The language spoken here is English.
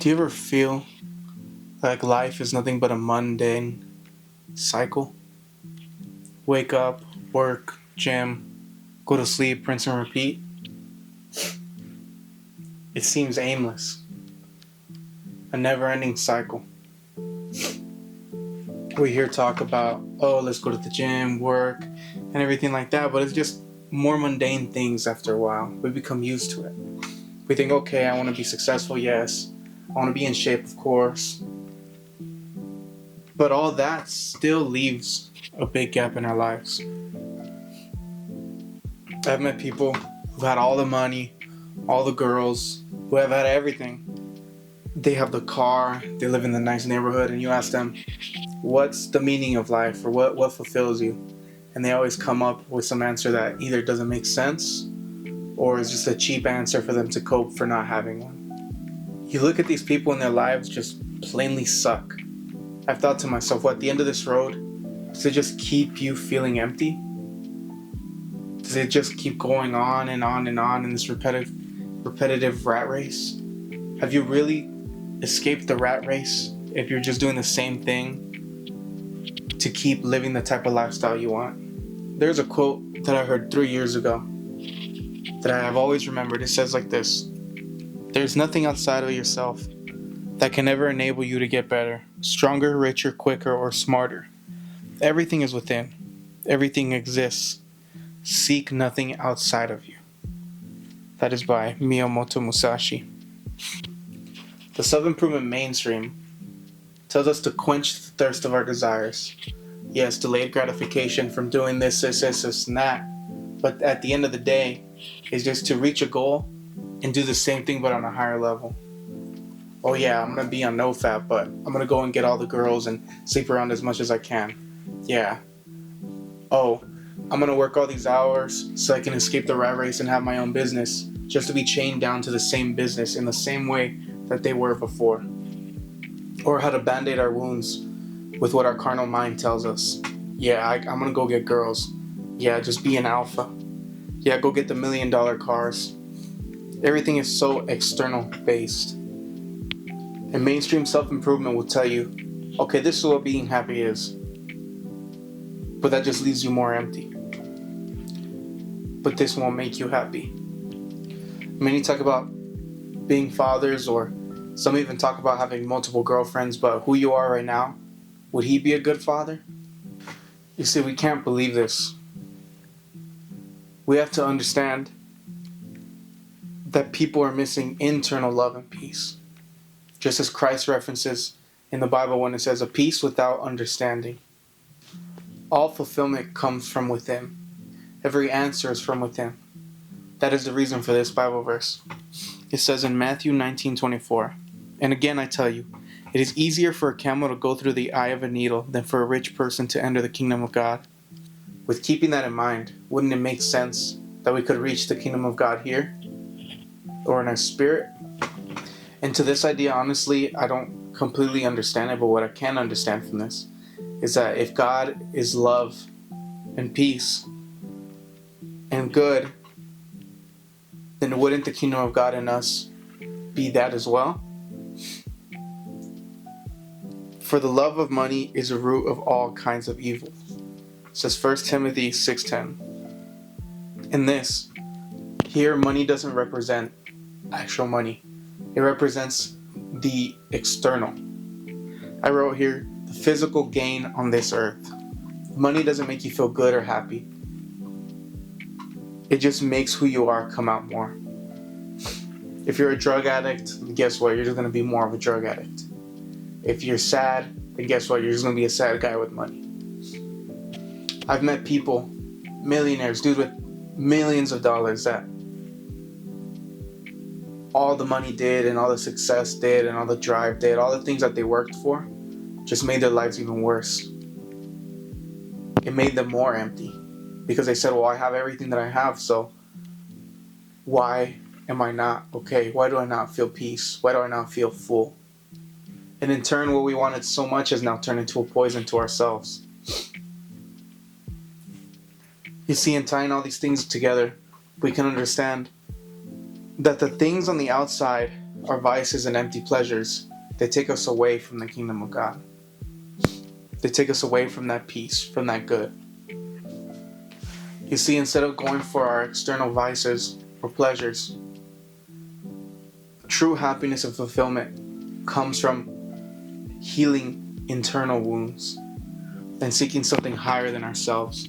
Do you ever feel like life is nothing but a mundane cycle? Wake up, work, gym, go to sleep, rinse and repeat? It seems aimless, a never ending cycle. We hear talk about, oh, let's go to the gym, work, and everything like that, but it's just more mundane things after a while. We become used to it. We think, okay, I want to be successful, yes. I want to be in shape, of course. But all that still leaves a big gap in our lives. I've met people who've had all the money, all the girls, who have had everything. They have the car, they live in the nice neighborhood, and you ask them, what's the meaning of life, or what fulfills you? And they always come up with some answer that either doesn't make sense or is just a cheap answer for them to cope for not having one. You look at these people and their lives just plainly suck. I've thought to myself, at the end of this road, does it just keep you feeling empty? Does it just keep going on and on and on in this repetitive rat race? Have you really escaped the rat race if you're just doing the same thing to keep living the type of lifestyle you want? There's a quote that I heard 3 years ago that I have always remembered. It says like this: there's nothing outside of yourself that can ever enable you to get better, stronger, richer, quicker, or smarter. Everything is within. Everything exists. Seek nothing outside of you. That is by Miyamoto Musashi. The self-improvement mainstream tells us to quench the thirst of our desires. Yes, delayed gratification from doing this, and that. But at the end of the day, it's just to reach a goal and do the same thing but on a higher level. Oh yeah, I'm going to be on NoFap, but I'm going to go and get all the girls and sleep around as much as I can. Yeah. Oh, I'm going to work all these hours so I can escape the rat race and have my own business, just to be chained down to the same business in the same way that they were before. Or how to band-aid our wounds with what our carnal mind tells us. Yeah, I'm going to go get girls. Yeah, just be an alpha. Yeah, go get the $1 million cars. Everything is so external based. And mainstream self-improvement will tell you, okay, this is what being happy is. But that just leaves you more empty. But this won't make you happy. Many talk about being fathers, or some even talk about having multiple girlfriends, but who you are right now, would he be a good father? You see, we can't believe this. We have to understand that people are missing internal love and peace. Just as Christ references in the Bible when it says, a peace without understanding. All fulfillment comes from within. Every answer is from within. That is the reason for this Bible verse. It says in Matthew 19:24, and again I tell you, it is easier for a camel to go through the eye of a needle than for a rich person to enter the kingdom of God. With keeping that in mind, wouldn't it make sense that we could reach the kingdom of God here? Or in our spirit? And to this idea, honestly, I don't completely understand it, but what I can understand from this is that if God is love and peace and good, then wouldn't the kingdom of God in us be that as well? For the love of money is a root of all kinds of evil. It says 1 Timothy 6:10. In this, here money doesn't represent actual money. It represents the external. I wrote here, the physical gain on this earth. Money doesn't make you feel good or happy. It just makes who you are come out more. If you're a drug addict, guess what? You're just going to be more of a drug addict. If you're sad, then guess what? You're just going to be a sad guy with money. I've met people, millionaires, dudes with millions of dollars, that all the money did and all the success did and all the drive did, all the things that they worked for, just made their lives even worse. It made them more empty because they said, well, I have everything that I have, so why am I not okay? Why do I not feel peace? Why do I not feel full? And in turn, what we wanted so much has now turned into a poison to ourselves. You see, in tying all these things together, we can understand that the things on the outside our vices and empty pleasures, they take us away from the kingdom of God. They take us away from that peace, from that good. You see, instead of going for our external vices or pleasures, true happiness and fulfillment comes from healing internal wounds and seeking something higher than ourselves.